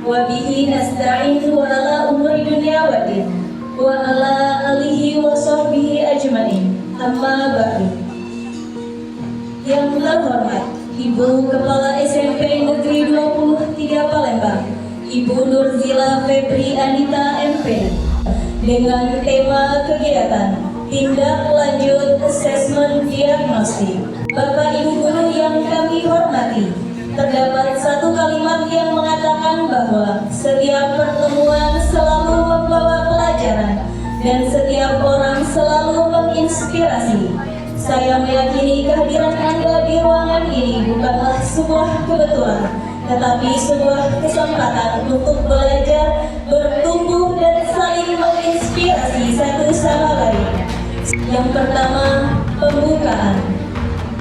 wa bihi nasta'in wa ala umuri dunya wa din wa ala alihi wa sahbihi ajmain. Amma ba'du. Yang terhormat Ibu Kepala SMP Negeri 23 Palembang, Ibu Nurzila Febri Anita MP, dengan tema kegiatan tindak lanjut asesmen diagnostik. Bapak Ibu guru yang kami hormati, terdapat satu kalimat yang mengatakan bahwa setiap pertemuan selalu membawa pelajaran dan setiap orang selalu menginspirasi. Saya meyakini kehadiran Anda di ruangan ini bukanlah sebuah kebetulan, tetapi sebuah kesempatan untuk belajar, bertumbuh, dan saling menginspirasi satu sama lain. Yang pertama, pembukaan.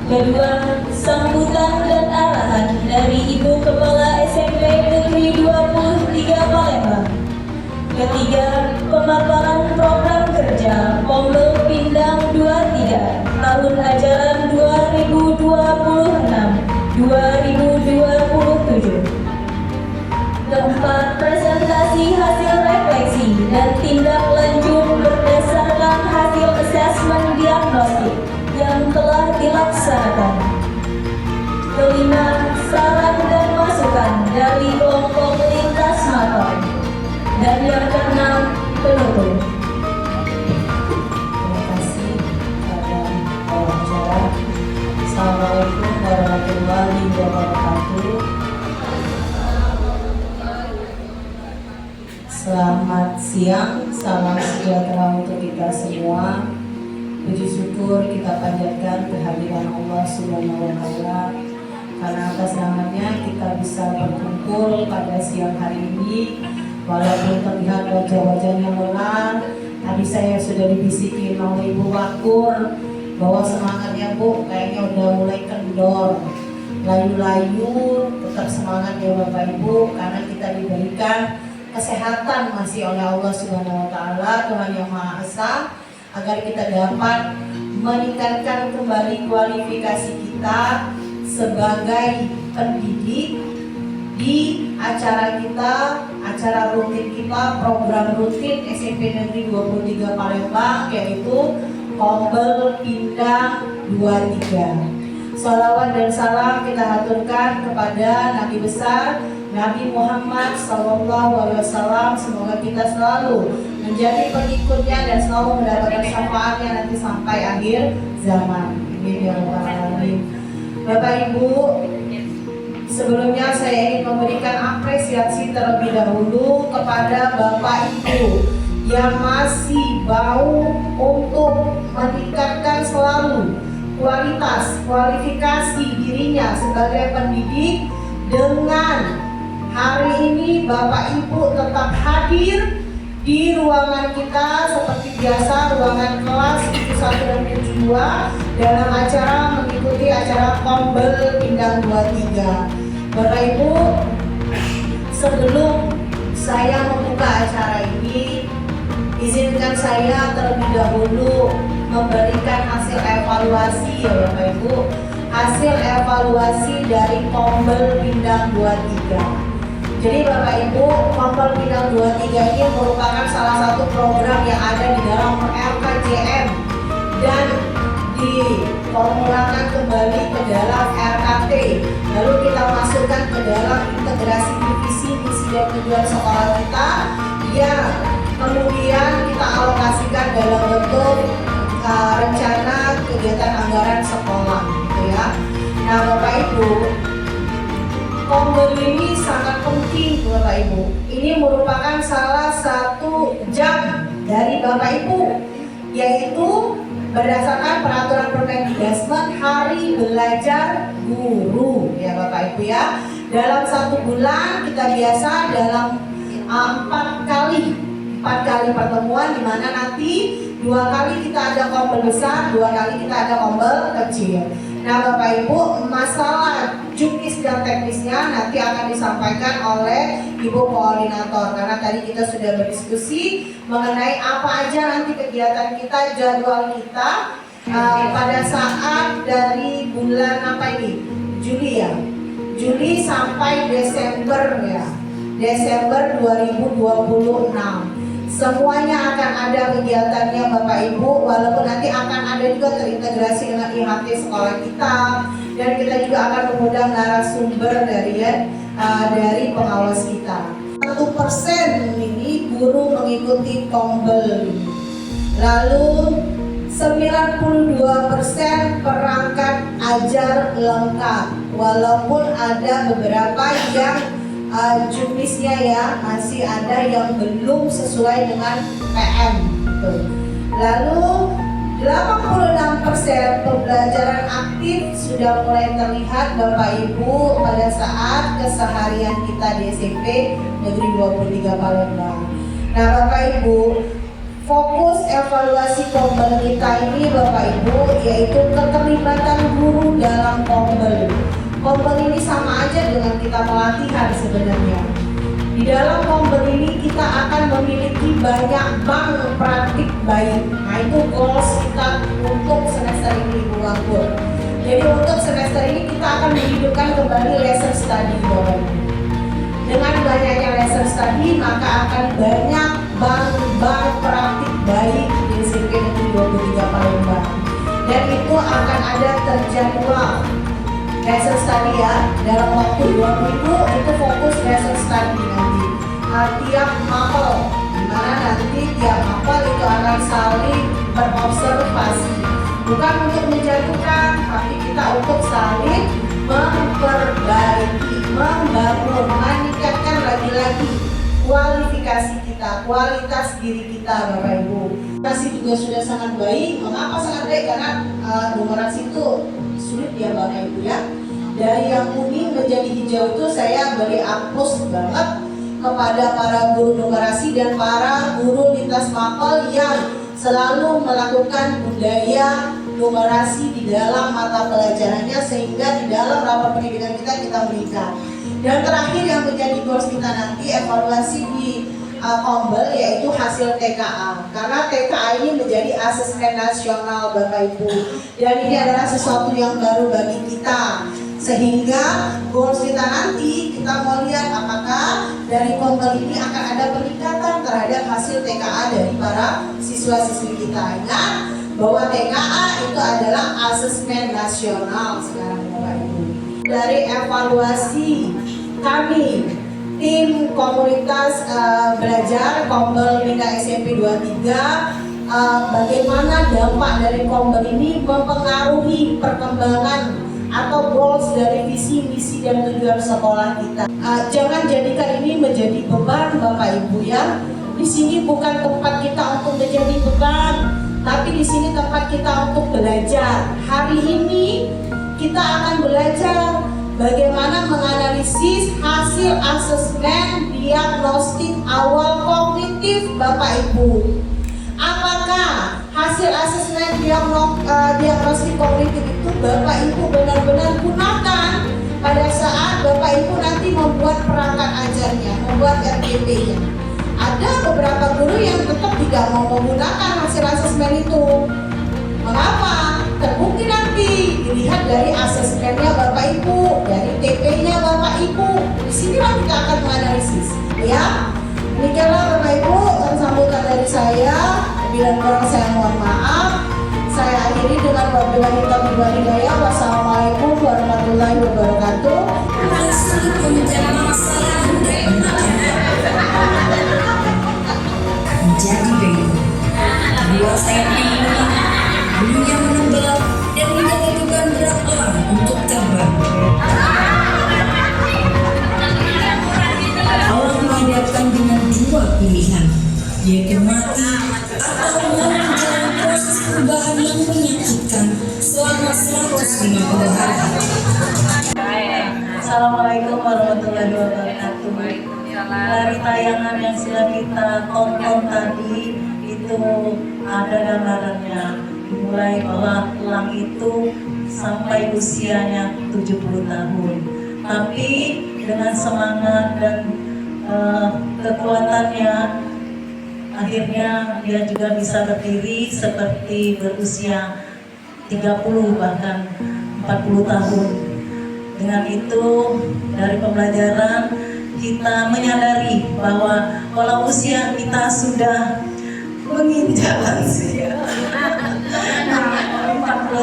Kedua, sambutan dan arahan dari Ibu Kepala SMP Negeri 23 Palembang. Ketiga, pemaparan program kerja Pondok Pindang 23 tahun ajaran 2026-2027. Keempat, presentasi hasil refleksi dan tindak lanjut berdasarkan hasil asesmen diagnostik yang telah dilaksanakan. Kelima, saran dan masukan dari kelompok lintas makom. Dan yang keenam, penutup. Terima kasih pada wawancara. Assalamualaikum warahmatullahi wabarakatuh. Selamat siang, salam sejahtera untuk kita semua. Puji syukur kita panjatkan kehadiran Allah Subhanahu wa Ta'ala, karena atas namanya kita bisa berkumpul pada siang hari ini. Walaupun terlihat wajah-wajahnya lelah, tadi saya sudah dibisikin oleh Ibu Wakur bahwa semangatnya Bu kayaknya udah mulai kendor. Layu-layu, tetap semangat ya Bapak Ibu, karena kita diberikan kesehatan masih oleh Allah Subhanahu wa Ta'ala, Tuhan yang Maha Esa, agar kita dapat meningkatkan kembali kualifikasi kita sebagai pendidik di acara kita, acara rutin kita, program rutin SMP Negeri 23 Palembang, yaitu Kombel Pindang 23. Sholawat dan salam kita haturkan kepada Nabi besar Nabi Muhammad SAW. Semoga kita selalu menjadi pengikutnya dan selalu mendapatkan syafaatnya nanti sampai akhir zaman. Amin ya rabbal alamin. Bapak Ibu, sebelumnya saya ingin memberikan apresiasi terlebih dahulu kepada Bapak Ibu yang masih mau untuk meningkatkan selalu kualifikasi dirinya sebagai pendidik. Dengan hari ini Bapak Ibu tetap hadir di ruangan kita seperti biasa, ruangan kelas 71 dan 72 dalam acara mengikuti acara Kombel Pindang 23. Bapak Ibu, sebelum saya membuka acara ini, izinkan saya terlebih dahulu memberikan hasil evaluasi ya Bapak Ibu. Hasil evaluasi dari Kombel Pindang 23. Jadi Bapak Ibu, Kombel Pindang 23 ini merupakan salah satu program yang ada di dalam RKJM dan diformulakan kembali ke dalam RKT, lalu kita masukkan ke dalam integrasi divisi misi dan tujuan sekolah kita, yang kemudian kita alokasikan dalam bentuk rencana kegiatan anggaran sekolah, gitu ya. Nah Bapak Ibu, Kombel ini sangat penting Bapak Ibu. Ini merupakan salah satu jam dari Bapak Ibu, yaitu berdasarkan peraturan Permendikbud Hari Belajar Guru ya Bapak Ibu ya. Dalam satu bulan kita biasa dalam 4 kali pertemuan, di mana nanti 2 kali kita ada kombel besar, 2 kali kita ada kombel kecil. Nah Bapak Ibu, masalah juknis dan teknisnya nanti akan disampaikan oleh Ibu Koordinator, karena tadi kita sudah berdiskusi mengenai apa aja nanti kegiatan kita, jadwal kita pada saat dari bulan apa ini? Juli ya? Juli sampai Desember ya. Desember 2026. Semuanya akan ada kegiatannya Bapak Ibu, walaupun nanti akan ada juga terintegrasi dengan IHT sekolah kita, dan kita juga akan mengundang narasumber dari pengawas kita. 1% ini guru mengikuti tombel, lalu 92% perangkat ajar lengkap, walaupun ada beberapa yang jumlahnya ya masih ada yang belum sesuai dengan PM. Lalu 86% pembelajaran aktif sudah mulai terlihat Bapak Ibu pada saat keseharian kita di SMP Negeri 23 Palembang. Nah Bapak Ibu, fokus evaluasi tombel kita ini Bapak Ibu yaitu keterlibatan guru dalam tombel. Tombel ini sama aja dengan kita pelatihan sebenarnya. Di dalam tombel ini kita akan memiliki banyak bank praktik baik. Nah itu goals kita untuk semester ini Bu Anggur. Jadi untuk semester ini kita akan menghidupkan kembali lesson study Bapak Ibu. Dengan banyaknya lesson study maka akan banyak bank praktik baik di SMP Negeri 23 Palembang. Dan itu akan ada terjadwal lesson study ya, dalam waktu 2 minggu itu fokus lesson study nanti tiap mapel, dimana nanti tiap mapel itu akan saling berobservasi, bukan untuk menjatuhkan tapi kita untuk saling memperbaiki, membangun, meningkatkan lagi-lagi kualifikasi kita, kualitas diri kita Bapak Ibu. Kasih juga sudah sangat baik. Mengapa sangat baik? Karena numerasi itu sulit ya Bapak Ibu ya. Dari yang kuning menjadi hijau itu saya beri apus banget kepada para guru numerasi dan para guru lintas mapel yang selalu melakukan budaya numerasi di dalam mata pelajarannya sehingga di dalam rapat pendidikan kita meningkat. Dan terakhir yang menjadi goals kita nanti evaluasi di tombel yaitu hasil TKA, karena TKA ini menjadi asesmen nasional Bapak Ibu, dan ini adalah sesuatu yang baru bagi kita, sehingga goals kita nanti kita mau lihat apakah dari tombel ini akan ada peningkatan terhadap hasil TKA dari para siswa-siswi kita. Ingat bahwa TKA itu adalah asesmen nasional sekarang Bapak Ibu. Dari evaluasi kami tim komunitas belajar Kombel Minda SMP 23, bagaimana dampak dari Kombel ini mempengaruhi perkembangan atau goals dari visi, misi dan tujuan sekolah kita. Jangan jadikan ini menjadi beban Bapak Ibu ya. Di sini bukan tempat kita untuk menjadi beban, tapi di sini tempat kita untuk belajar. Hari ini kita akan belajar bagaimana menganalisis hasil asesmen diagnostik awal kognitif Bapak Ibu. Apakah hasil asesmen diagnostik kognitif itu Bapak Ibu benar-benar gunakan pada saat Bapak Ibu nanti membuat perangkat ajarnya, membuat RPP-nya? Ada beberapa guru yang tetap tidak mau menggunakan hasil asesmen itu. Mengapa? Terbukti nanti dilihat dari asesmennya Bapak Ibu, dari TP-nya Bapak Ibu. Di sinilah kita akan menganalisis. Ya, demikianlah Bapak Ibu sambutan dari saya. Bila kurang saya mohon maaf. Saya akhiri dengan wabillahi taufiq wal hidayah. Wassalamualaikum warahmatullahi wabarakatuh. Menjadi bayi, dua sayapnya ini bulunya menembak dan menjadi beban berat orang untuk terbang. Allah menghadapkan dengan dua pilihan, yaitu mati atau menjalani proses perubahan yang menyakitkan selama 150 hari. Assalamualaikum warahmatullahi wabarakatuh. Dari tayangan yang sudah kita tonton tadi itu ada gambarannya, dimulai bahwa elang itu sampai usianya 70 tahun, tapi dengan semangat dan kekuatannya akhirnya dia juga bisa berdiri seperti berusia 30 bahkan 40 tahun. Dengan itu dari pembelajaran kita menyadari bahwa kalau usia kita sudah menginjak lansia 40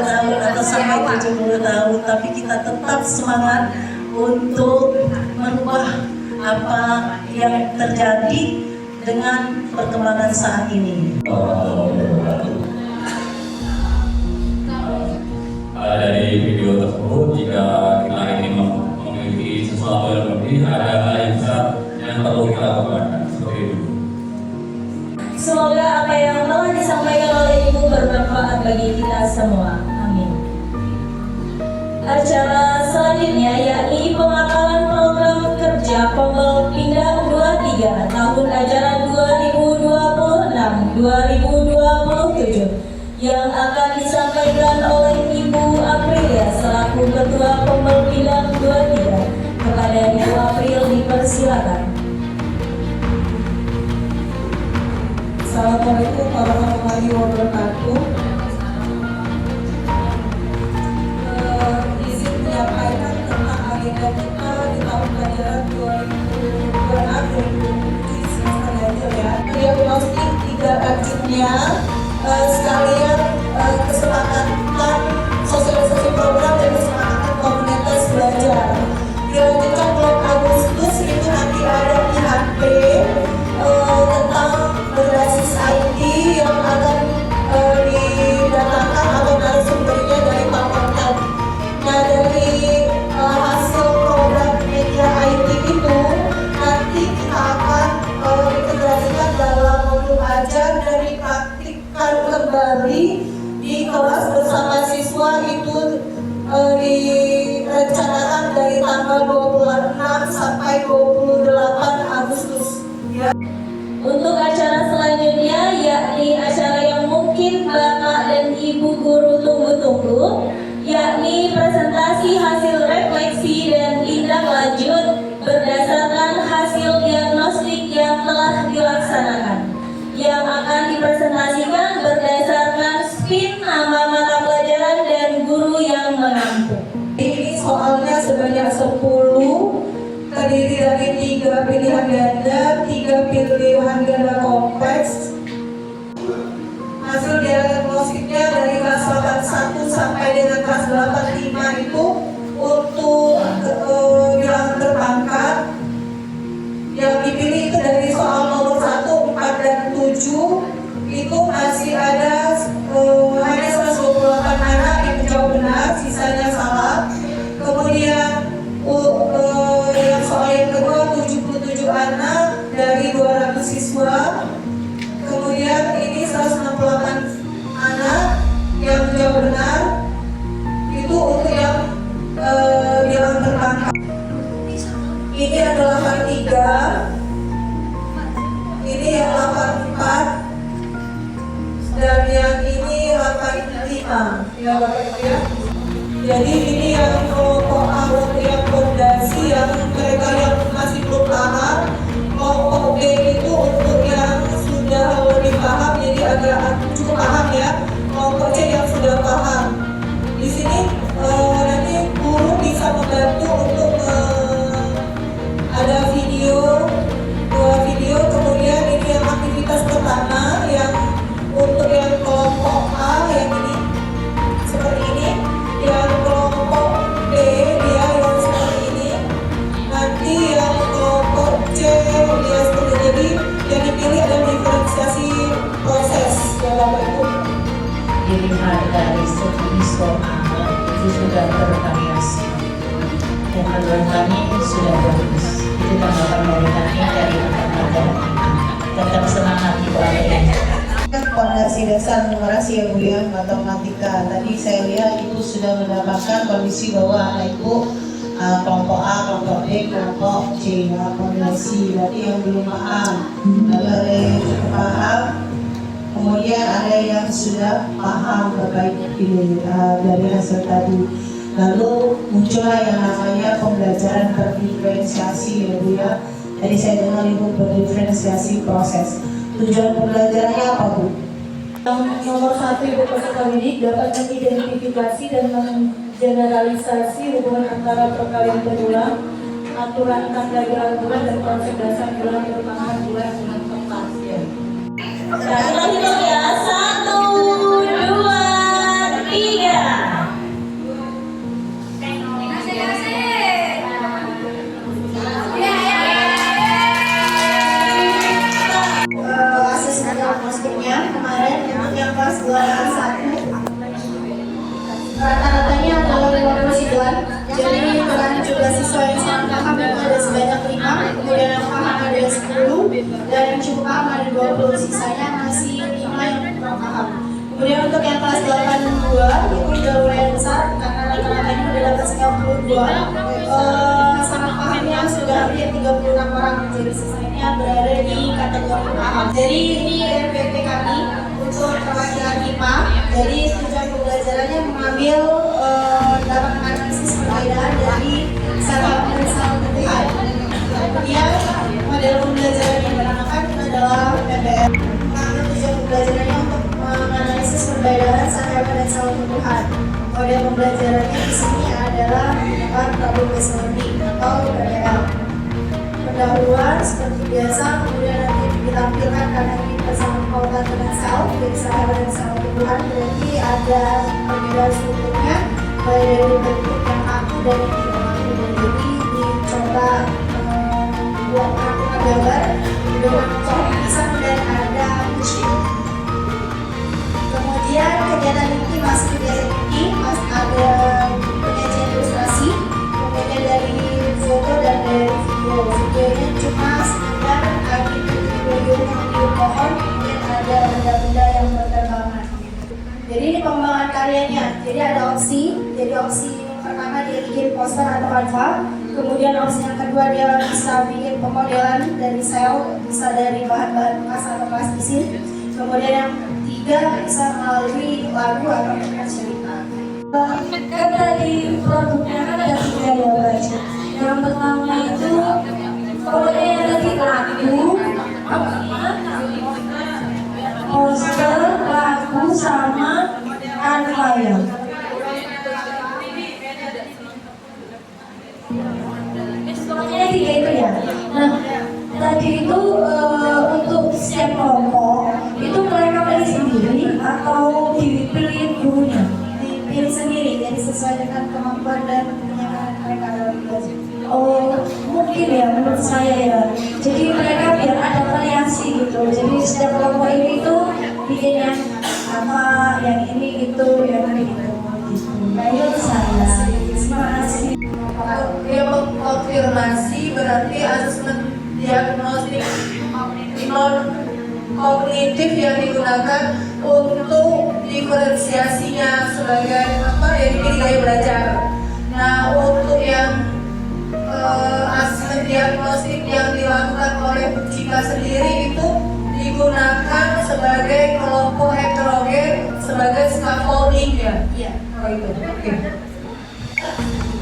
tahun atau sampai 70 tahun, tapi kita tetap semangat untuk merubah apa yang terjadi dengan perkembangan saat ini. Dari video tersebut, jika kita ingin memiliki sesuatu yang lebih, ada hal yang besar yang perlu kita lakukan seperti itu. Semoga apa yang telah disampaikan oleh Ibu bermanfaat bagi kita semua. Amin. Acara selanjutnya yakni pemakalan program kerja Pembel Pindang 23 tahun ajaran 2026-2027 yang akan disampaikan oleh Ibu Aprilia selaku Ketua Pembel Pindang 23. Kepada Ibu April dipersilakan. Assalamualaikum warahmatullahi wabarakatuh. Izin menyampaikan tentang agenda kita di tahun pelajaran 2026-2027 di semester ganjil ya. Diagnostik 3 lanjutnya sekalian kesepakatan sosialisasi program dan kesepakatan komunitas belajar. Dilanjutkan bulan Agustus itu nanti ada IHP tentang berbasis IT yang akan didatangkan atau narasumbernya dari Pak Konten. Nah, dari hasil program media IT itu nanti kita akan integrasikan dalam modul ajar dan dipraktikkan kembali di kelas bersama siswa. Itu direncanakan dari tanggal 26 sampai 28 Agustus ya. Untuk acara selanjutnya yakni acara yang mungkin Bapak dan Ibu guru tunggu-tunggu, yakni presentasi hasil refleksi dan tindak lanjut berdasarkan hasil diagnostik yang telah dilaksanakan, yang akan dipresentasikan berdasarkan spin nama mata pelajaran dan guru yang mengampu. Ini soalnya sebanyak 10, terdiri dari 3 pilihan ganda, 3 pilihan ganda kompleks. Hasil diagnostiknya dari kelas 81 sampai dengan kelas 85 itu untuk bilangan berpangkat. Yang dipilih itu dari soal nomor 1, 4, dan 7 itu masih ada hanya 128 anak yang menjawab benar, sisanya salah. Kemudian yang soal yang kedua 77 anak dari 200 siswa. Kemudian ini 168 anak yang menjawab benar. Itu untuk yang bilangan berpangkat. Ini adalah 83, ini yang 84, dan yang ini 85 ya Bapak Ibu ya. Jadi ini yang kelompok A yang fondasi, yang mereka yang masih belum paham. Kelompok B itu untuk yang sudah lebih paham, jadi agak cukup paham ya. Kelompok C yang sudah paham. Di sini nanti guru bisa membantu untuk ada video, 2 video. Kemudian ini yang aktivitas pertama yang untuk yang kelompok A yang ini seperti ini, yang kelompok B dia yang seperti ini, nanti yang kelompok C dia seperti ini. Jadi yang dipilih adalah diferensiasi proses ya Bapak Ibu. Dilihat dari studi skema itu sudah tervariasi dan menurut kami sudah bagus. Itu tanggapan dari kami dari rekan-rekan. Tetap semangat Ibu April. Fondasi dasar numerasi ya Bu ya, matematika. Tadi saya lihat Ibu sudah mendapatkan kondisi bahwa anak Ibu kelompok A, kelompok B, kelompok C ya, fondasi. Berarti yang belum paham, lalu ada yang cukup paham, kemudian ada yang sudah paham terkait ini dari hasil tadi. Lalu muncullah yang namanya pembelajaran berdiferensiasi ya Bu ya. Tadi saya dengar Ibu berdiferensiasi proses. Tujuan pembelajarannya apa Bu? Yang nomor 1 Ibu peserta didik dapat mengidentifikasi dan menggeneralisasi hubungan antara perkalian berulang, aturan tanda bulan dan konsep dasar bulan terutama bulan dengan tepat ya. Sekali lagi dong ya. 1, 2, 3. Asesmen diagnostiknya kemarin untuk yang kelas 2 dan 1 rata-ratanya adalah 29. Jadi dengan jumlah siswa yang sangat paham itu ada sebanyak 5, kemudian yang paham ada 10, dan yang cukup paham ada 20. Sisanya masih 5 yang kurang paham. Kemudian untuk yang kelas 82 itu udah lumayan besar karena rata-ratanya udah dapat 92. Sangat pahamnya sudah hampir 36 orang. Jadi sisanya berada di kategori paham. Jadi ini RPP kami untuk perwakilan IPA. Jadi tujuan pembelajarannya mengambil dalam analisis perbedaan dari salah dan salah terlihat. Kemudian model pembelajaran yang digunakan adalah PBM. Karena tujuan pembelajarannya untuk menganalisis perbedaan salah dan salah terlihat. Model pembelajarannya di sini adalah menggunakan problem based learning atau PBL. Pendahuluan seperti biasa, kemudian nanti ditampilkan karena ini bersama pautan dengan self, jadi sahabat dan self tumbuhan, berarti ada perbedaan strukturnya baik dari bentuk yang aku dan yang tidak aku. Jadi dicoba buat penampilan gambar dengan cok pisang dan ada musik. Kemudian kegiatan ini masih kegiatan ini masih ada penyajian ilustrasi, kemudian dari foto dan dari video. Videonya cuma sekedar ada video di pohon, kemudian ada benda-benda yang berterbangan. Jadi ini pengembangan karyanya. Jadi ada opsi. Jadi opsi pertama dia bikin poster atau kanva. Kemudian opsi yang kedua dia bisa bikin pemodelan dari sel, bisa dari bahan-bahan bekas atau plastisin. Kemudian yang ketiga bisa melalui lagu atau cerita. Kan tadi produknya kan ada 3 ya guys. Yang pertama itu pokoknya yang tadi lagu, poster, lagu sama kanva ya. Pokoknya 3 itu ya. Nah tadi itu untuk setiap kelompok itu mereka pilih sendiri atau dipilih gurunya? Dipilih sendiri, jadi sesuai dengan kemampuan dan kenyamanan mereka dalam belajar. Oh, mungkin ya menurut saya ya. Jadi mereka biar ada variasi gitu. Jadi setiap kelompok ini tuh bikin yang apa, yang ini gitu, yang ini gitu. Nah itu saya. Terima kasih. Dia mengkonfirmasi berarti asesmen diagnostik non kognitif yang digunakan untuk diferensiasinya sebagai apa ya, dipilih gaya belajar. Nah untuk yang asesmen diagnostik yang dilakukan oleh Cika sendiri itu digunakan sebagai kelompok heterogen sebagai scaffolding ya. Iya. Oh itu. Oke.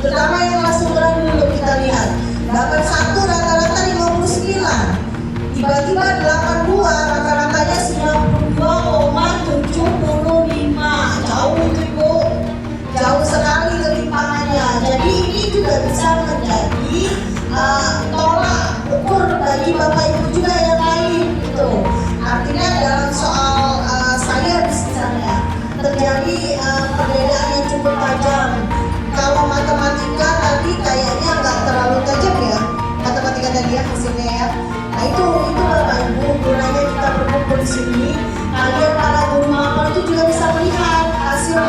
Pertama yang kelas umuran dulu kita lihat 81 rata-rata 59, tiba-tiba 82 rata-ratanya 92,75. Jauh itu Bu, jauh sekali ketimpangannya. Jadi ini juga bisa menjadi tolak ukur bagi Bapak Ibu juga yang lain gitu. Artinya dalam soal sains misalnya terjadi perbedaan yang cukup tajam. Kalau matematika tadi kayaknya nggak terlalu tajam ya, matematika tadi ya hasilnya ya. Nah itu Bapak Ibu gunanya kita berkumpul di sini. Kalian para guru mapel itu juga bisa melihat hasil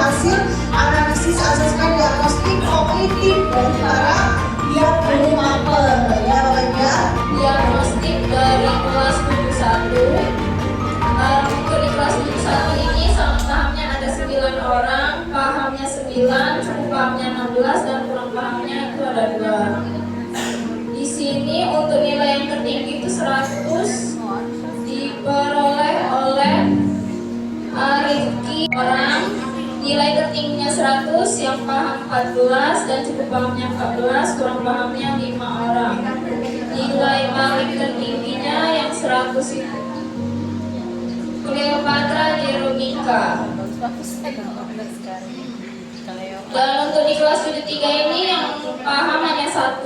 analisis asesmen diagnostik kognitif dari para dia guru mapel ya Bapak Ibu ya. Diagnostik dari kelas 71. Untuk di kelas 71 ini sama pahamnya ada 9 orang, pahamnya 9, cukup pahamnya 16 dan kurang pahamnya itu ada 2. Di sini untuk nilai yang tertinggi itu 100 diperoleh oleh Rifki orang. Nilai tertingginya 100, yang paham 14 dan cukup pahamnya 14, kurang pahamnya 5 orang. Nilai paling tertingginya yang 100 itu Cleopatra Jeromika. Dan untuk di kelas 73 ini yang paham hanya 1,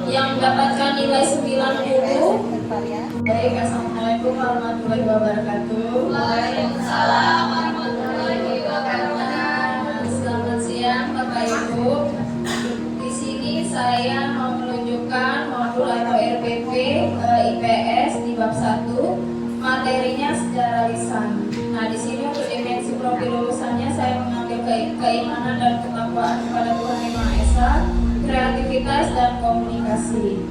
yang mendapatkan nilai 90. Baik, assalamualaikum warahmatullahi wabarakatuh. Waalaikumsalam warahmatullahi wabarakatuh. Selamat siang Bapak Ibu. Di sini saya mau menunjukkan modul atau RPP IPS di bab 1, materinya sejarah lisan. Nah, di sini untuk dimensi profil lulusannya saya mengambil keimanan dan ketakwaan kepada Tuhan Yang Maha Esa, kreativitas dan komunikasi.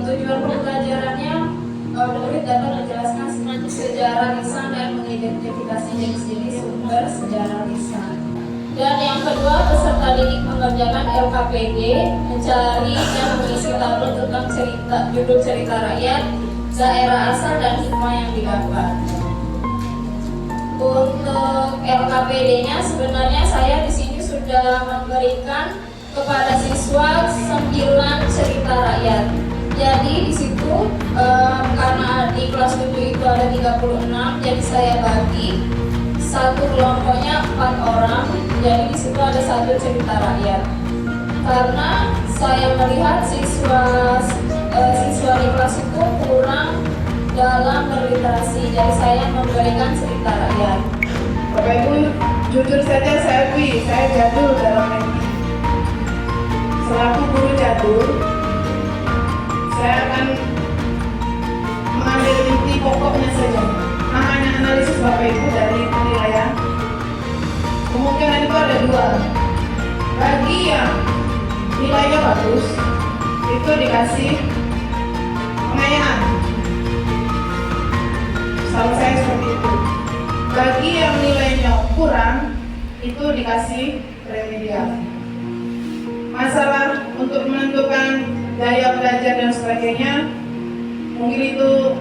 Tujuan pembelajarannya murid dapat menjelaskan sejarah lisan dan mengidentifikasi jenis-jenis sumber sejarah lisan. Dan yang kedua, peserta didik mengerjakan LKPD, mencari dan mengisi tabel tentang judul cerita rakyat, daerah asal dan hikmah yang didapat. Untuk LKPD-nya sebenarnya saya di sini sudah memberikan kepada siswa 9 cerita rakyat. Jadi di situ karena di kelas 7 itu ada 36, jadi saya bagi satu kelompoknya 4 orang. Jadi di situ ada 1 cerita rakyat. Karena saya melihat siswa di kelas itu kurang dalam berliterasi, jadi saya memberikan cerita rakyat. Bapak Ibu, jujur saja saya akui, saya jadul dalam mimpi. Selaku guru jadul, saya akan mengambil inti pokoknya saja. Hanya analisis Bapak Ibu dari penilaian. Kemungkinan itu ada 2. Bagi yang nilainya bagus, itu dikasih pengayaan. Kalau saya seperti itu. Bagi yang nilainya kurang, itu dikasih remedial. Masalah untuk menentukan daya belajar dan sebagainya, mungkin itu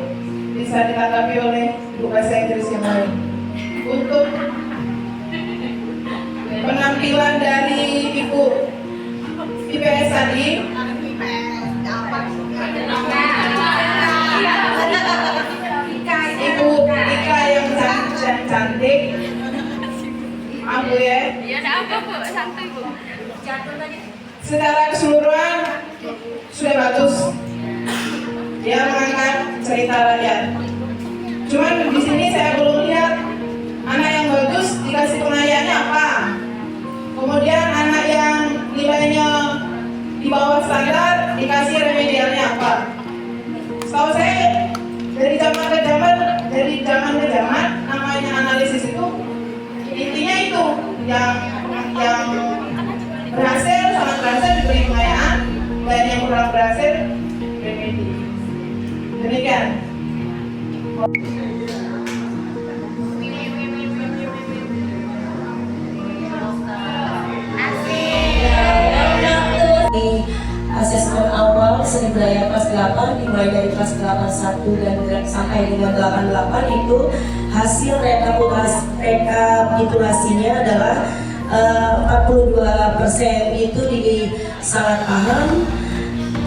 bisa ditanggapi oleh ibu bahasa Inggris yang lain. Untuk penampilan dari ibu IPS tadi, Ibu Ika yang cantik, maaf Bu ya. Iya, ada apa Bu? Santai Bu. Secara keseluruhan sudah bagus. Dia mengangkat cerita rakyat. Cuman di sini saya belum lihat anak yang bagus dikasih pengayaannya apa. Kemudian anak yang nilainya di bawah standar dikasih remedialnya apa. Setahu saya dari zaman ke zaman namanya analisis itu intinya itu yang berhasil sangat berhasil diberi pengayaan dan yang kurang berhasil remedi. Demikian. Asesmen awal seni budaya kelas 8 dimulai dari kelas 81 dan sampai dengan 88 itu hasil rekapitulasinya adalah 42% itu salah paham,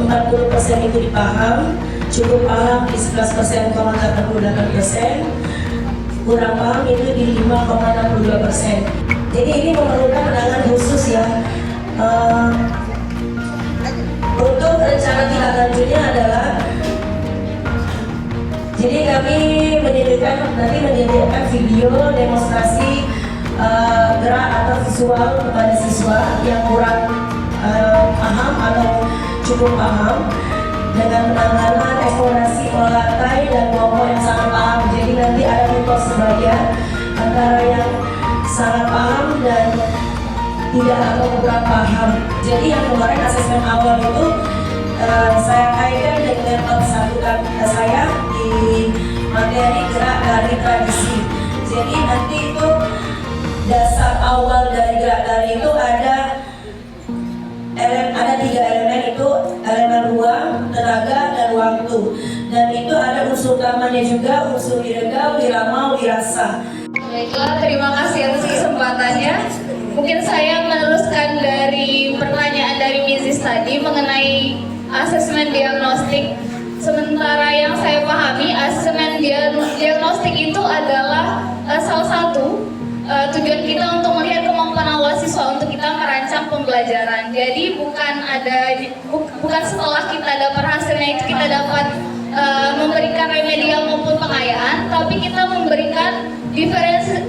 40% itu dipaham, cukup paham di 11,88%, kurang paham itu di 5,62%. Jadi ini memerlukan penanganan khusus ya. Untuk rencana tindak lanjutnya adalah, jadi kami menyediakan video demonstrasi gerak atau visual kepada siswa yang kurang paham atau cukup paham dengan penanganan eksplorasi pola latai dan kelompok yang sangat paham. Jadi nanti ada foto sebagian antara yang sangat paham dan tidak atau kurang paham. Jadi yang kemarin asesmen awal itu saya kaitkan dengan persatuan saya di materi gerak dari tradisi. Jadi nanti itu dasar awal dari gerak dari itu ada 3 elemen, itu elemen ruang, tenaga, dan waktu. Dan itu ada unsur utamanya juga, unsur wirega, wirama, wirasa. Baiklah, terima kasih atas kesempatannya. Mungkin saya meneruskan dari pertanyaan dari Mrs. tadi mengenai asesmen diagnostik. Sementara yang saya pahami, asesmen diagnostik itu adalah salah satu tujuan kita untuk melihat kemampuan awal siswa untuk kita merancang pembelajaran. Jadi bukan bukan setelah kita dapat hasilnya itu kita dapat memberikan remedial maupun pengayaan, tapi kita memberikan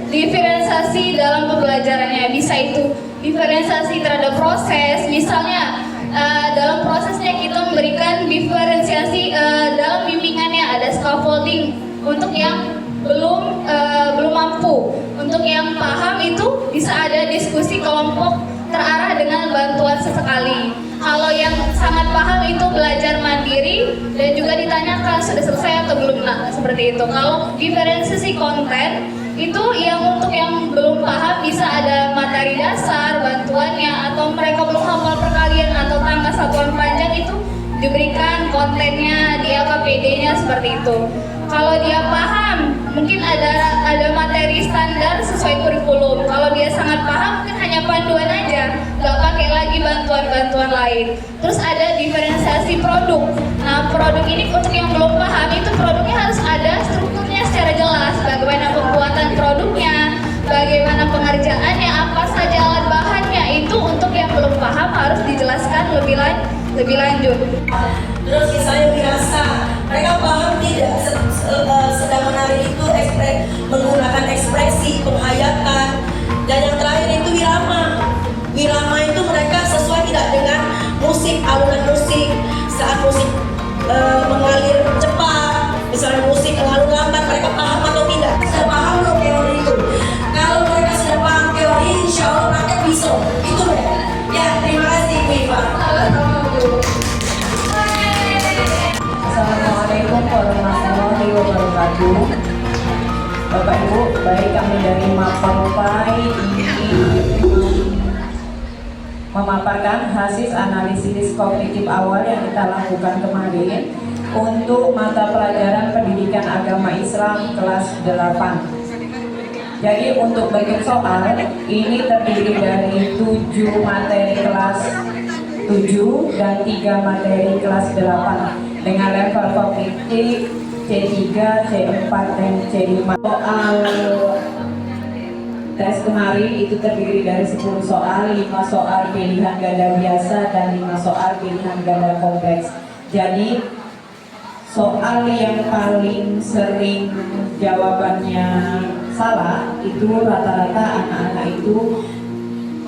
diferensiasi dalam pembelajarannya. Bisa itu diferensiasi terhadap proses, misalnya dalam prosesnya kita memberikan diferensiasi dalam bimbingannya, ada scaffolding untuk yang belum mampu, untuk yang paham itu bisa ada diskusi kelompok terarah dengan bantuan sesekali. Kalau yang sangat paham itu belajar mandiri dan juga ditanyakan sudah selesai atau belum, nah seperti itu. Kalau diferensiasi konten itu yang untuk yang belum paham bisa ada materi dasar, bantuannya, atau mereka belum hafal perkalian atau tangga satuan panjang itu diberikan kontennya di LKPD-nya seperti itu. Kalau dia paham, mungkin ada materi standar sesuai kurikulum. Kalau dia sangat paham, mungkin hanya panduan aja, nggak pakai lagi bantuan-bantuan lain. Terus ada diferensiasi produk. Nah, produk ini untuk yang belum paham itu produknya harus ada strukturnya secara jelas. Bagaimana pembuatan produknya, bagaimana pengerjaannya, apa saja alat bahannya, itu untuk yang belum paham harus dijelaskan lebih lanjut. Terus saya dirasa mereka paham tidak sedang menari itu menggunakan ekspresi, penghayatan, dan yang terakhir itu wirama. Wirama itu mereka sesuai tidak dengan musik, alunan musik. Saat musik mengalir cepat, misalnya musik mengalir lambat, mereka paham atau tidak? Sudah paham loh teori itu. Kalau mereka sudah paham teori, insya Allah praktek bisa. Itu ya. Ya, terima kasih Bu Iva. Assalamualaikum warahmatullahi wabarakatuh. Bapak Ibu, baik kami dari Mapaupai ingin memaparkan hasil analisis kognitif awal yang kita lakukan kemarin untuk mata pelajaran pendidikan agama Islam kelas 8. Jadi untuk bagian soal ini terdiri dari 7 materi kelas 7 dan 3 materi kelas 8 dengan level kognitif C3, C4, dan C5. Soal tes kemarin itu terdiri dari 10 soal, 5 soal pilihan ganda biasa dan 5 soal pilihan ganda kompleks. Jadi soal yang paling sering jawabannya salah itu rata-rata anak-anak itu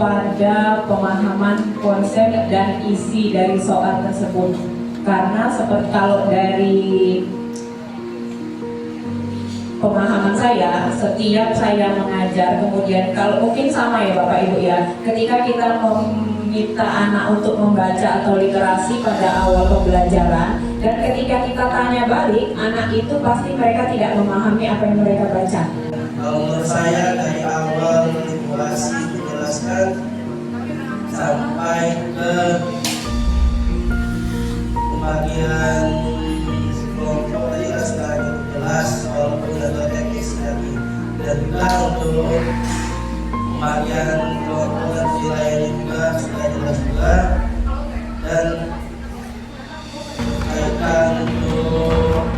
pada pemahaman konsep dan isi dari soal tersebut. Karena seperti kalau dari pemahaman saya, setiap saya mengajar, kemudian kalau mungkin sama ya Bapak Ibu ya, ketika kita meminta anak untuk membaca atau literasi pada awal pembelajaran, dan ketika kita tanya balik, anak itu pasti mereka tidak memahami apa yang mereka baca. Kalau menurut saya dari awal literasi dijelaskan sampai ke pembagian kelompok tadi sudah jelas, walaupun ada teknis tadi, dan juga untuk pembagian kelompok dan wilayahnya juga sudah jelas juga, dan kaitan untuk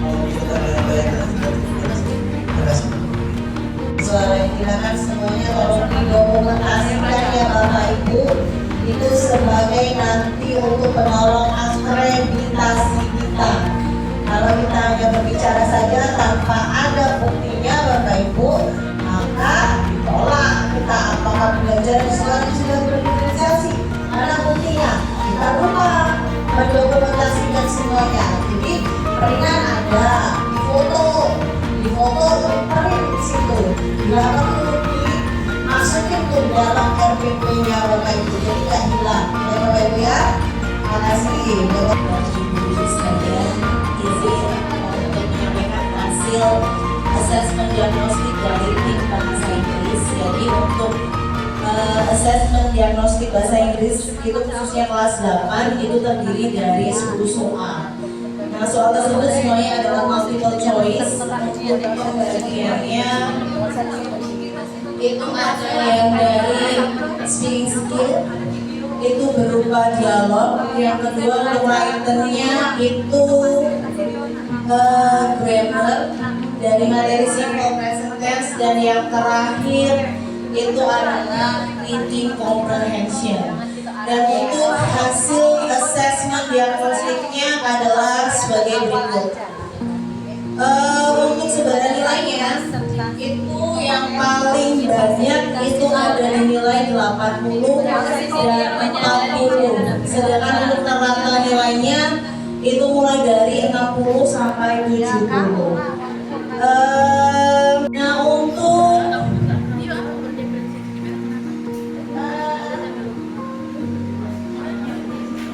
pembicaraan yang lain sudah jelas. Terima kasih. Suara silakan semuanya tolong didokumentasikan ya Bapak Ibu, itu sebagai nanti untuk penolong akreditasi kita. Kalau kita hanya berbicara saja tanpa ada buktinya Bapak Ibu, maka ditolak kita apakah belajar di sekolah sudah berinisiasi. Mana buktinya? Kita lupa mendokumentasikan semuanya. Jadi peringan ada di foto print di situ. Bila perlu dimasukin ke dalam RPP-nya Bapak Ibu, jadi tidak hilang. Ya Bapak Ibu ya. Terima kasih. Sekalian izin untuk menyampaikan hasil asesmen diagnostik dari tim bahasa Inggris. Jadi untuk asesmen diagnostik bahasa Inggris itu khususnya kelas 8 itu terdiri dari 10 soal. Nah, soal tersebut semuanya adalah multiple choice. Untuk pembagiannya itu ada yang dari speaking skill, itu berupa dialog. Yang kedua writernya itu grammar dari materi simple present tense, dan yang terakhir itu adalah reading comprehension. Dan untuk hasil asesmen diagnostiknya adalah sebagai berikut. Untuk sebaran nilainya itu yang paling banyak itu ada di nilai 80 dan 40. Sedangkan untuk rata nilainya itu mulai dari 60 sampai 70. Nah untuk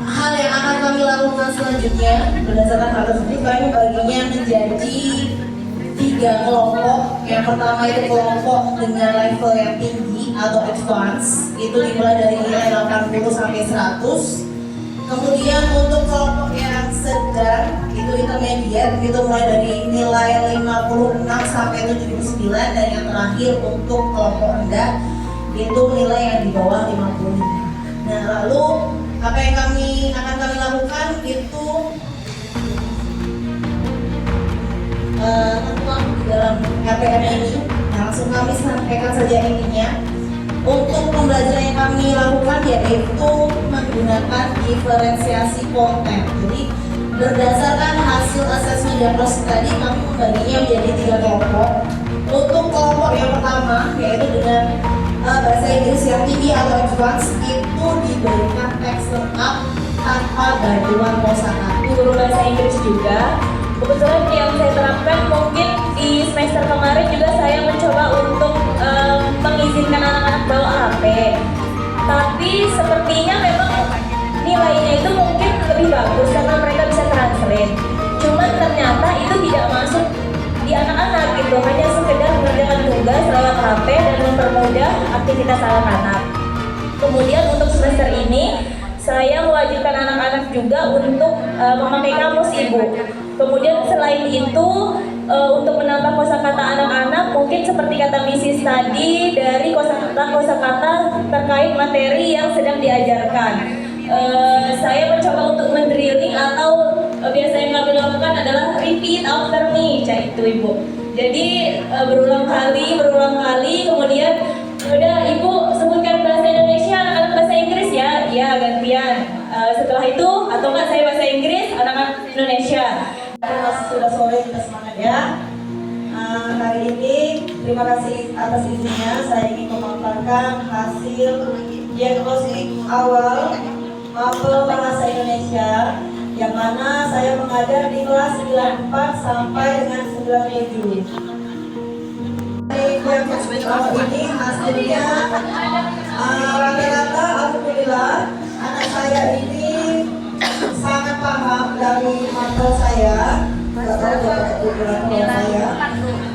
hal yang akan kami lakukan selanjutnya berdasarkan hal tersebut, kami membaginya menjadi 3 kelompok. Yang pertama itu kelompok dengan level yang tinggi atau advance, itu dimulai dari nilai 80 sampai 100. Kemudian untuk kelompok yang sedang itu intermediate, itu mulai dari nilai 56 sampai 79, dan yang terakhir untuk kelompok rendah itu nilai yang di bawah 55. Nah lalu apa yang akan kami lakukan itu tentukan di dalam KPM ini. Nah, langsung kami sampaikan saja intinya. Untuk pembelajaran yang kami lakukan yaitu menggunakan diferensiasi konten. Jadi berdasarkan hasil asesmen diagnostik tadi, kami membaginya menjadi 3 kelompok. Untuk kelompok yang pertama yaitu dengan bahasa Inggris yang tinggi atau advance, itu diberikan teks lengkap tanpa bantuan kosakata. Guru bahasa Inggris juga. Kebetulan yang saya terapkan mungkin di semester kemarin juga saya mencoba untuk mengizinkan anak-anak bawa HP. Tapi sepertinya memang nilainya itu mungkin lebih bagus karena mereka bisa translate. Cuman ternyata itu tidak masuk di anak-anak gitu, hanya sekedar mengerjakan tugas lewat HP dan mempermudah aktivitas anak-anak. Kemudian untuk semester ini saya mewajibkan anak-anak juga untuk memakai kamus ibu. Kemudian selain itu untuk menambah kosakata anak-anak, mungkin seperti kata Mrs. tadi, dari kosakata terkait materi yang sedang diajarkan. Saya mencoba untuk mendrilling atau biasa yang kami lakukan adalah repeat after me, itu ibu. Jadi berulang kali, kemudian udah ibu sebutkan bahasa Indonesia, anak-anak bahasa Inggris ya, iya gantian. Setelah itu atau enggak saya bahasa Inggris, anak-anak Indonesia. Sudah sore, kita semangat ya. Hari ini terima kasih atas izinnya. Saya ingin memaparkan hasil diagnostik awal mapel bahasa Indonesia, yang mana saya mengajar di kelas 94 sampai dengan 97. Diagnostik awal ini hasilnya rata-rata alhamdulillah anak saya ini sangat paham dari mapel saya,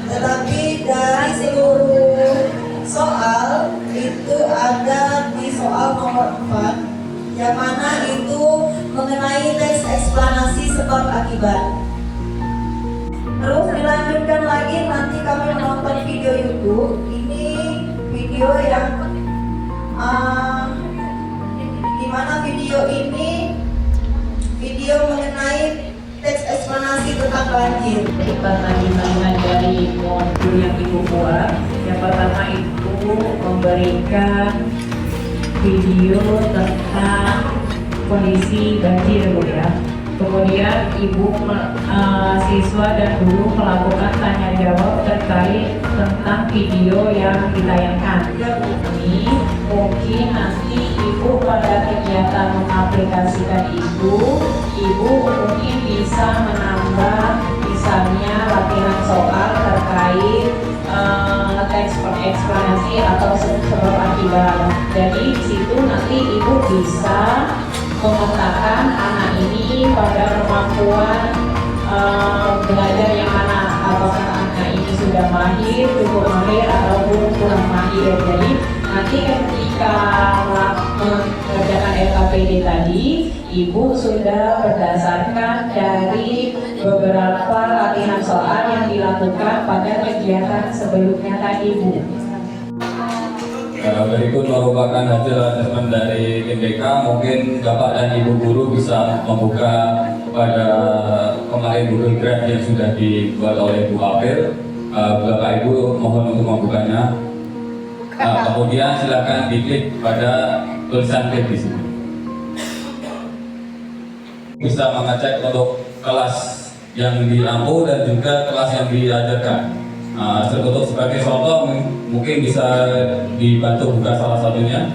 tetapi dari seluruh soal itu ada di soal nomor 4, yang mana itu mengenai teks eksplanasi sebab akibat. Terus dilanjutkan lagi, nanti kami menonton video YouTube. Ini video yang dimana video ini video mengenai teks eksplanasi tentang banjir. Karena dimana dari modul yang ibu buat, yang pertama itu memberikan video tentang kondisi banjir bu ya. Kemudian ibu siswa dan guru melakukan tanya jawab terkait tentang video yang ditayangkan. Ini mungkin nanti ibu pada kegiatan mengaplikasikan ibu mungkin bisa menambah misalnya latihan soal terkait teks eksplanasi atau sebab akibat. Jadi di situ nanti ibu bisa memetakan anak ini pada kemampuan belajar yang mana, apakah anak ini sudah mahir, cukup mahir ataupun kurang mahir. Jadi nanti ketika mengerjakan LKPD tadi, ibu sudah berdasarkan dari beberapa latihan soal yang dilakukan pada kegiatan sebelumnya tadi bu. Berikut merupakan hasil asesmen dari tim BK. Mungkin Bapak dan Ibu guru bisa membuka pada kemarin Google Drive yang sudah dibuat oleh Bu Apil. Bapak Ibu mohon untuk membukanya. Kemudian silakan diklik pada tulisan klik di sini. bisa mengecek untuk kelas yang diampu dan juga kelas yang diajarkan. Untuk sebagai contoh mungkin bisa dibantu buka salah satunya.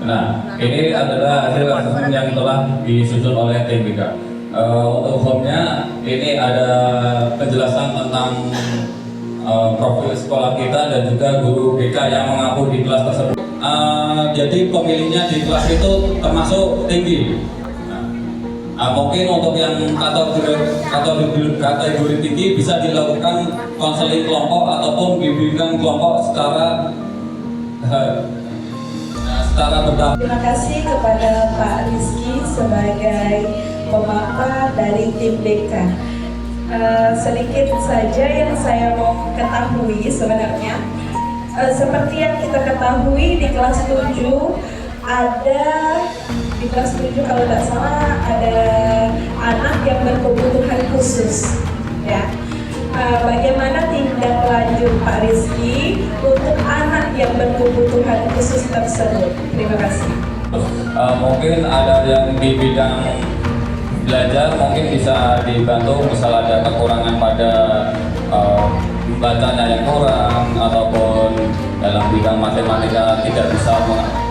Nah, ini adalah hasil assessment yang telah disusun oleh tim BK. Untuk formnya ini ada penjelasan tentang profil sekolah kita dan juga guru BK yang mengampu di kelas tersebut. Jadi pemilihnya di kelas itu termasuk tinggi. Mungkin untuk yang kategori tinggi bisa dilakukan konseling kelompok ataupun bimbingan kelompok secara berdampak. Terima kasih kepada Pak Rizky sebagai pemaparan dari tim BK. Sedikit saja yang saya mau ketahui sebenarnya. Seperti yang kita ketahui di kelas 7 ada di kelas 7 kalau tidak salah ada anak yang berkebutuhan khusus, ya. Bagaimana tindak lanjut Pak Rizky untuk anak yang berkebutuhan khusus tersebut? Terima kasih. Mungkin ada yang di bidang belajar mungkin bisa dibantu, misal ada kekurangan pada bacanya yang kurang ataupun dalam bidang matematika tidak bisa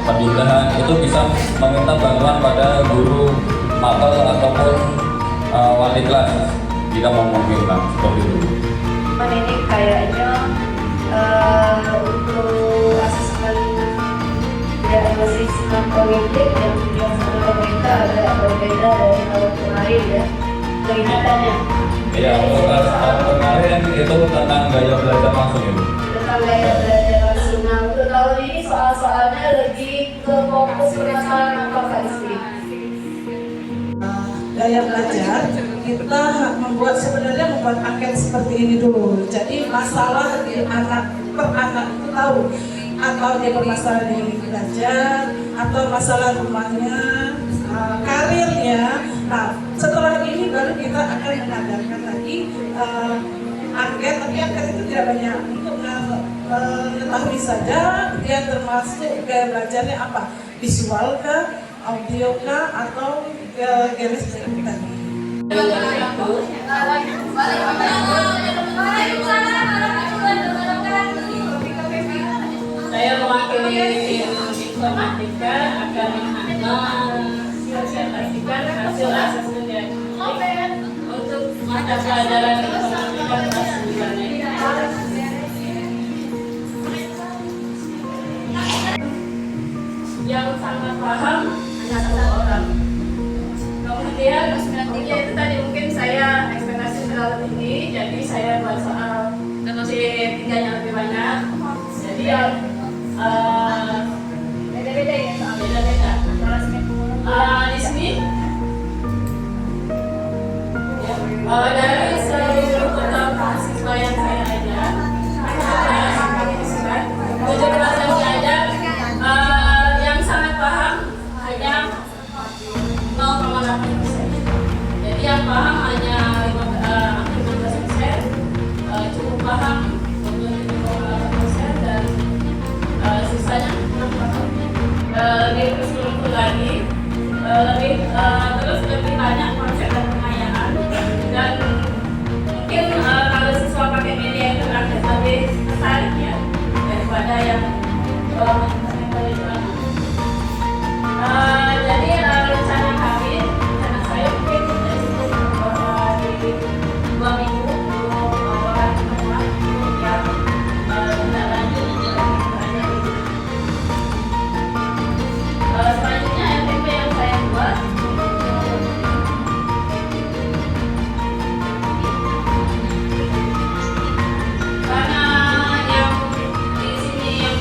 penjumlahan, itu bisa meminta bantuan pada guru mapel ataupun wali kelas jika memungkinkan seperti itu. Ini kayaknya untuk asesmen asesmen politik yang dilakukan pemerintah agak berbeda dari tahun kemarin ya. Kelihatannya. Ya, untuk tahun kemarin itu tentang gaya belajar langsung itu. Tentang gaya belajar langsung. Nah, untuk tahun ini soal-soalnya lebih ke fokus permasalahan apa Kak Rizky? Gaya belajar kita sebenarnya membuat angket seperti ini dulu. Jadi masalah di anak per anak itu tahu atau dia bermasalah di belajar atau masalah rumahnya, karirnya. Nah, setelah ini baru kita akan mengadakan lagi angket, tapi angket itu tidak banyak untuk mengetahui saja dia termasuk gaya belajarnya apa, visual kah, audio kah, atau garis tadi. Saya mewakili informatika akan mensosialisasikan hasil asesmen diagnostik untuk mata pelajaran informatika kelas 9 ini. Yang sangat paham hanya 1 orang. Kemudian itu tadi mungkin saya ekspektasi terlalu tinggi, jadi saya buat soal C3 nya lebih banyak. Jadi yang beda-beda ya, soal beda-beda. Di sini dari seluruh total mahasiswa yang saya ajar, 7 kelas yang saya ajar, yang sangat paham hanya 0,8%. Jadi yang paham hanya 15%, cukup paham untuk 7,8% dan sisanya kurang paham. Lebih terstruktur lagi, lebih banyak konsep dan pengayaan, dan mungkin kalau siswa pakai media interaktif lebih tertarik ya daripada yang jadi rencana kami, rencana saya mungkin di 2 minggu untuk orang teman yang tidak lanjut selanjutnya RTP yang saya buat karena yang di sini yang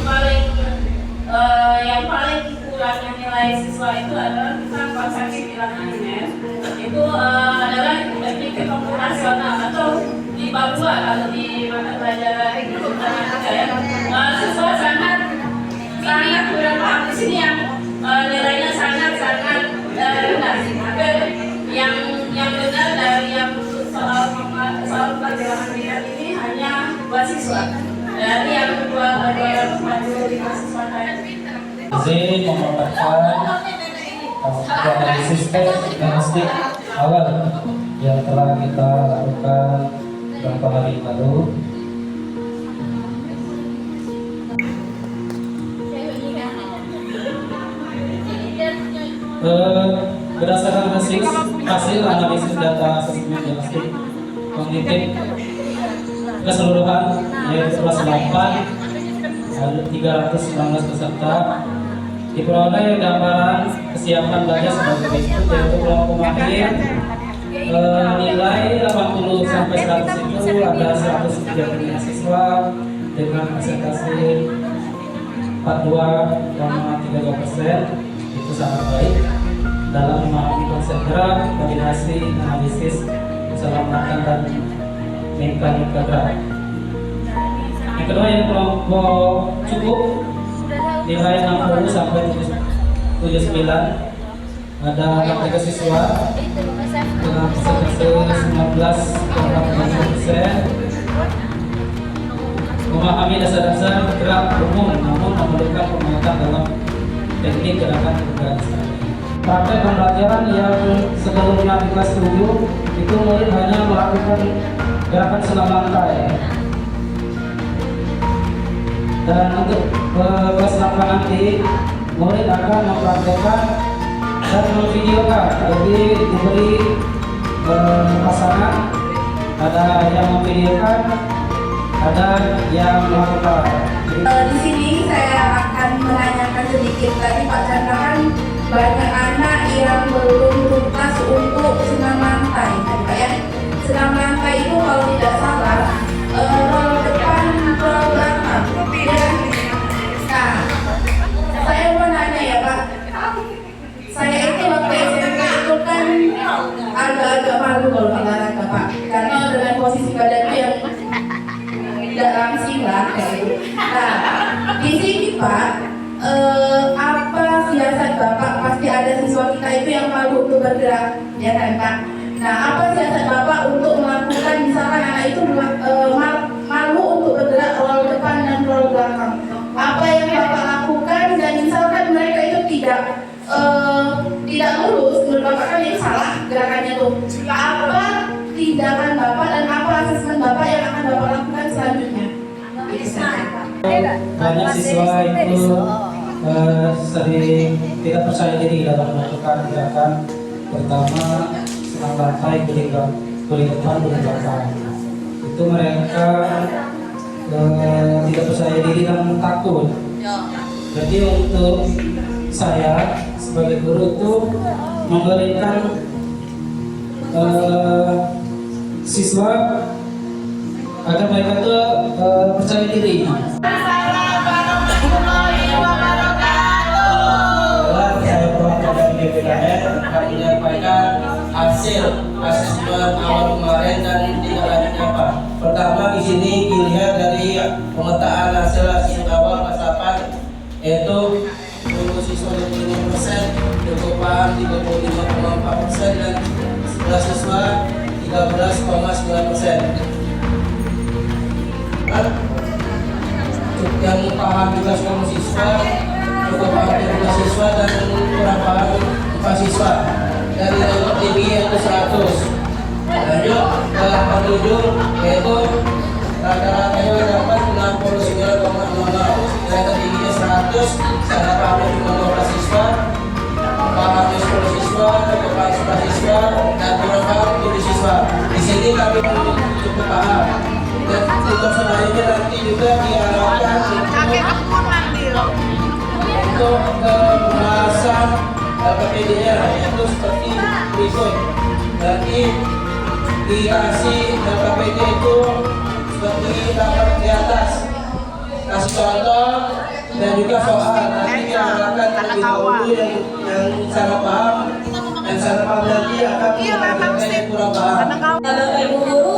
paling kurangnya nilai siswa itu adalah tentang konsepsi bilangan linear. Itu adalah teknik komputasional atau di bab 2 kalau di mata pelajaran informatika ya. Siswa sangat kurang paham di sini yang nilainya sangat rendah. Yang benar dari yang soal pelajaran linear ini hanya buat siswa. Dari yang kedua ada maju di mahasiswa lain. izin memaparkan analisis diagnostik awal yang telah kita lakukan beberapa hari lalu. Berdasarkan hasil analisis data asesmen diagnostik kognitif keseluruhan yaitu kelas 8 ada 319 peserta, diperoleh gambaran kesiapan belajar sebagai berikut, yaitu kelompok mahir nilai 80 sampai 100 itu ada 103 siswa dengan presentasi 42,32%, itu sangat baik dalam memahami konsep gerak, koordinasi, analisis, keselamatan dan mekanika gerak. Yang kedua yang kelompok cukup nilai 60 sampai 79, ada 3 siswa dengan persentase 19,8%, memahami dasar-dasar gerak umum namun memerlukan penguatan dalam teknik gerakan organisasi. Praktek pembelajaran yang sebelumnya di kelas 7 itu murid hanya melakukan gerakan senam lantai. Dan untuk kelas 8 nanti murid akan mempraktekkan dan memvideokan, jadi diberi pasangan, ada yang memvideokan, ada yang melakukan. Di sini saya akan menanyakan sedikit tadi Pak Chandra, kan banyak anak yang belum tuntas untuk senam lantai, Pak ya. Senam lantai itu kalau tidak salah roll depan, roll belakang. Nah, saya mau nanya ya Pak, saya itu waktu SMP itu kan agak-agak malu kalau olahraga Pak, karena dengan posisi badanku yang tidak langsing lah kayak gitu. Nah, di sini Pak, apa siasat Bapak, pasti ada siswa kita itu yang malu untuk bergerak, ya kan Pak? Nah, apa siasat Bapak untuk melakukan, misalkan anak itu malu untuk bergerak roll depan dan roll belakang? Apa yang Bapak lakukan dan misalkan mereka itu tidak lulus, menurut Bapak kan ini salah gerakannya tuh. Apa tindakan Bapak dan apa asesmen Bapak yang akan Bapak lakukan selanjutnya? Banyak siswa itu sering tidak percaya diri dalam melakukan gerakan, pertama senam lantai, guling depan, guling belakang. Itu mereka tidak percaya diri dan takut. Jadi untuk saya sebagai guru itu memberikan siswa agar mereka itu percaya diri. Saya perwakilan dari BPKN akan menyampaikan hasil asesmen awal kemarin dan tindak lanjutnya Pak. Pertama di sini dilihat dari pemetaan hasil awal kelas 8, yaitu untuk siswa 25%, cukup paham 35,4% dan 11 siswa 13,9%. Yang paham 13 siswa, cukup paham 13 siswa dan kurang paham 4 siswa. Dari nomor tinggi yaitu 100. Lanjut ke 47 yaitu rata-ratanya dapat 69,00. Yang tingginya 100, cara pahamnya cuma 12 siswa, pahamnya 10 siswa, cukup paham 11 siswa, dan kurang paham 7 siswa. Di sini kami cukup paham. Dan untuk selanjutnya nanti juga diharapkan untuk pembahasan LPPD-nya yaitu seperti berikut. Nanti dikasih LPPD itu seperti dapat di atas, kasih contoh dan juga soal. Nanti diharapkan terlebih dahulu yang salah paham dan salah paham nanti akan mengajarkan yang kurang paham. Bapak Ibu guru